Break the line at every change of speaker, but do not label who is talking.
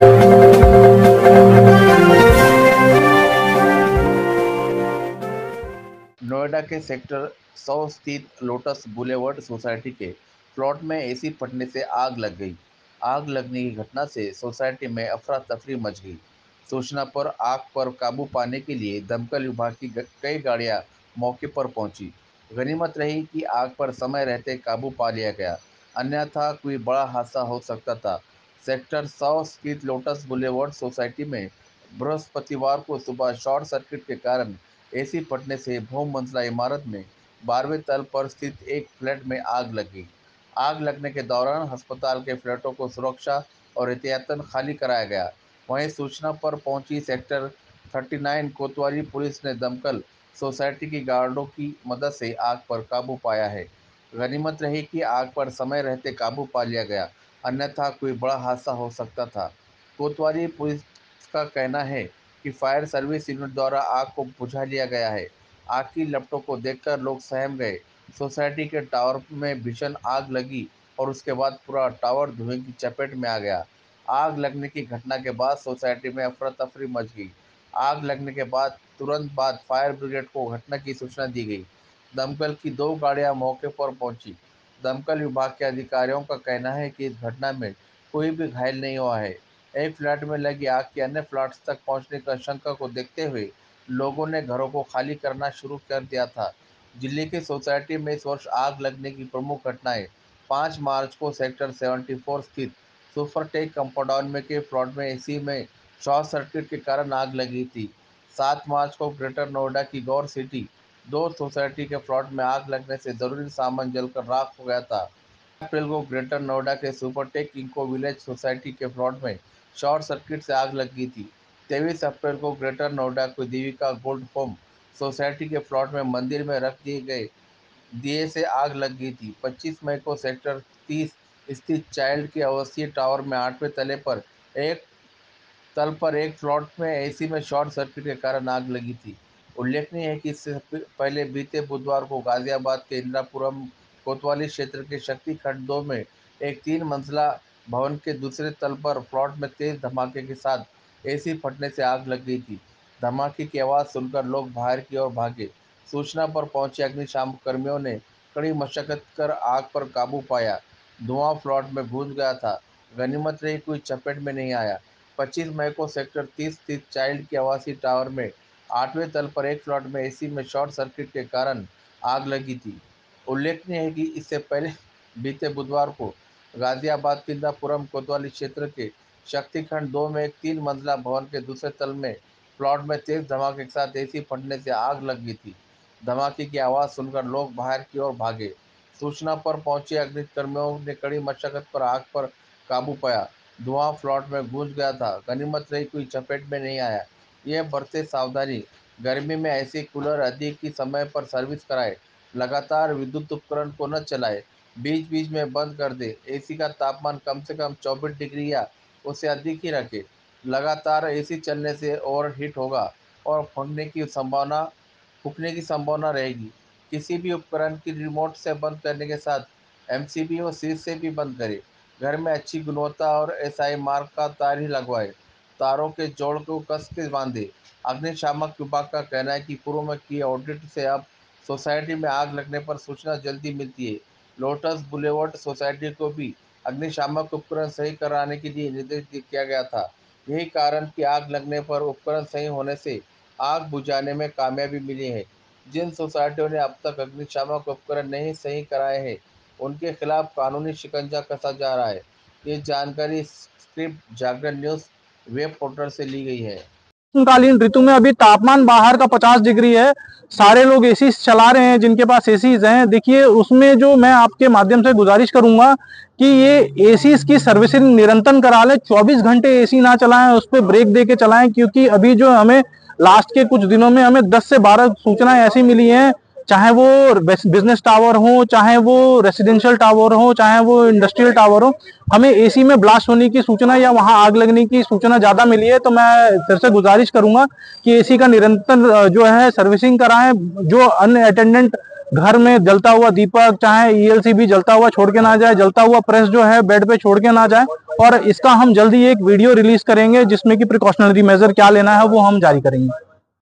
नोएडा के सेक्टर 100 स्थित lotus boulevard society के प्लॉट में एसी फटने से आग लग गई। आग लगने की घटना से सोसाइटी में अफरा तफरी मच गई। सूचना पर आग पर काबू पाने के लिए दमकल विभाग की कई गाड़ियां मौके पर पहुंची। गनीमत रही कि आग पर समय रहते काबू पा लिया गया, अन्यथा कोई बड़ा हादसा हो सकता था। सेक्टर 100 स्थित लोटस बुलेवर्ड सोसाइटी में बृहस्पतिवार को सुबह शॉर्ट सर्किट के कारण एसी फटने से बहुमंजिला इमारत में 12वें तल पर स्थित एक फ्लैट में आग लग गई। आग लगने के दौरान अस्पताल के फ्लैटों को सुरक्षा और एहतियातन खाली कराया गया। वहीं सूचना पर पहुंची सेक्टर 39 कोतवाली पुलिस ने दमकल सोसाइटी की गार्डों की मदद से आग पर काबू पाया है। गनीमत रही कि आग पर समय रहते काबू पा लिया गया, अन्यथा कोई बड़ा हादसा हो सकता था। कोतवाली पुलिस का कहना है कि फायर सर्विस यूनिट द्वारा आग को बुझा लिया गया है। आग की लपटों को देखकर लोग सहम गए। सोसाइटी के टावर में भीषण आग लगी और उसके बाद पूरा टावर धुएं की चपेट में आ गया। आग लगने की घटना के बाद सोसाइटी में अफरा तफरी मच गई। आग लगने के बाद तुरंत बाद फायर ब्रिगेड को घटना की सूचना दी गई। दमकल की 2 गाड़ियां मौके पर पहुंची। दमकल विभाग के अधिकारियों का कहना है कि इस घटना में कोई भी घायल नहीं हुआ है। एक फ्लैट में लगी आग के अन्य फ्लैट्स तक पहुंचने की आशंका को देखते हुए लोगों ने घरों को खाली करना शुरू कर दिया था। दिल्ली की सोसाइटी में इस वर्ष आग लगने की प्रमुख घटनाएं: 5 मार्च को सेक्टर 74 स्थित सुपरटेक कंपाउंड में के प्लॉट में एसी में शॉर्ट सर्किट के कारण आग लगी थी। 7 मार्च को ग्रेटर नोएडा की गौर सिटी 2 सोसाइटी के प्लॉट में आग लगने से जरूरी सामान जलकर राख हो गया था। अप्रैल को ग्रेटर नोएडा के सुपरटेक इको विलेज सोसाइटी के प्लॉट में शॉर्ट सर्किट से आग लगी थी। 23 अप्रैल को ग्रेटर नोएडा को देविका गोल्ड होम सोसाइटी के प्लॉट में मंदिर में रख दिए गए दिए से आग लग गई थी। 25 मई को सेक्टर 30 स्थित चाइल्ड के आवासीय टावर में 8वें तल पर एक प्लॉट में एसी में शॉर्ट सर्किट के कारण आग लगी थी। उल्लेखनीय है कि इससे पहले बीते बुधवार को गाजियाबाद के इंदिरापुरम कोतवाली क्षेत्र के शक्ति खंड 2 में एक 3 मंजिला भवन के दूसरे तल पर प्लॉट में तेज धमाके के साथ एसी फटने से आग लग गई थी। धमाके की आवाज़ सुनकर लोग बाहर की ओर भागे। सूचना पर पहुंचे अग्निशामक कर्मियों ने कड़ी मशक्कत कर आग पर काबू पाया। धुआं प्लॉट में घुस गया था। गनीमत रही कोई चपेट में नहीं आया। 25 मई को सेक्टर 30 स्थित चाइल्ड के आवासीय टावर में 8वें तल पर एक प्लॉट में एसी में शॉर्ट सर्किट के कारण आग लगी थी। उल्लेखनीय है कि इससे पहले बीते बुधवार को गाजियाबाद के इंदिरापुरम कोतवाली क्षेत्र के शक्तिखंड 2 में एक 3 मंजिला भवन के दूसरे तल में प्लॉट में तेज धमाके के साथ एसी फटने से आग लग गई थी। धमाके की आवाज़ सुनकर लोग बाहर की ओर भागे। सूचना पर पहुंचे अग्निशमन ने कड़ी मशक्कत पर आग पर काबू पाया। धुआं प्लॉट में घुस गया था। गनीमत रही कोई चपेट में नहीं आया। यह बरते सावधानी: गर्मी में ऐसे कूलर अधिक की समय पर सर्विस कराएं। लगातार विद्युत उपकरण को न चलाएं। बीच बीच में बंद कर दें। एसी का तापमान कम से कम 24 डिग्री या उससे अधिक ही रखें। लगातार एसी चलने से ओवरहीट होगा और फूकने की संभावना रहेगी। किसी भी उपकरण की रिमोट से बंद करने के साथ एमसीबी और स्विच से भी बंद करें। घर में अच्छी गुणवत्ता और एसआई मार्क का तार ही लगवाएं। तारों के जोड़ को कस के बांधें। अग्निशामक विभाग का कहना है कि पूर्व में किए ऑडिट से अब सोसाइटी में आग लगने पर सूचना जल्दी मिलती है। लोटस बुलेवर्ड सोसाइटी को भी अग्निशामक उपकरण सही कराने के लिए निर्देश किया गया था। यही कारण कि आग लगने पर उपकरण सही होने से आग बुझाने में कामयाबी मिली है। जिन सोसाइटियों ने अब तक अग्निशामक उपकरण नहीं सही कराए हैं, उनके खिलाफ कानूनी शिकंजा कसा जा रहा है। ये जानकारी स्क्रिप्ट जागरण न्यूज़ वेब पोर्टल से ली गई है।
कालीन ऋतु में अभी तापमान बाहर का 50 डिग्री है। सारे लोग एसी चला रहे हैं जिनके पास एसीज हैं। देखिए, उसमें जो मैं आपके माध्यम से गुजारिश करूंगा कि ये एसीज की सर्विसिंग निरंतर करा लें। 24 घंटे एसी ना चलाएं, उस पर ब्रेक दे के चलाएं, क्योंकि अभी जो हमें लास्ट के कुछ दिनों में हमें 10 से 12 सूचनाएं ऐसी मिली हैं चाहे वो बिजनेस टावर हो, चाहे वो रेसिडेंशियल टावर हो, चाहे वो इंडस्ट्रियल टावर हो, हमें एसी में ब्लास्ट होने की सूचना या वहां आग लगने की सूचना ज्यादा मिली है। तो मैं फिर से गुजारिश करूंगा कि एसी का निरंतर जो है सर्विसिंग कराएं। जो अन्य अटेंडेंट घर में जलता हुआ दीपक, चाहे ईएलसी भी जलता हुआ छोड़ के ना जाए, जलता हुआ प्रेस जो है बेड पे छोड़ के ना जाए। और इसका हम जल्दी एक वीडियो रिलीज करेंगे जिसमें कि प्रिकॉशनरी मेजर क्या लेना है वो हम जारी करेंगे।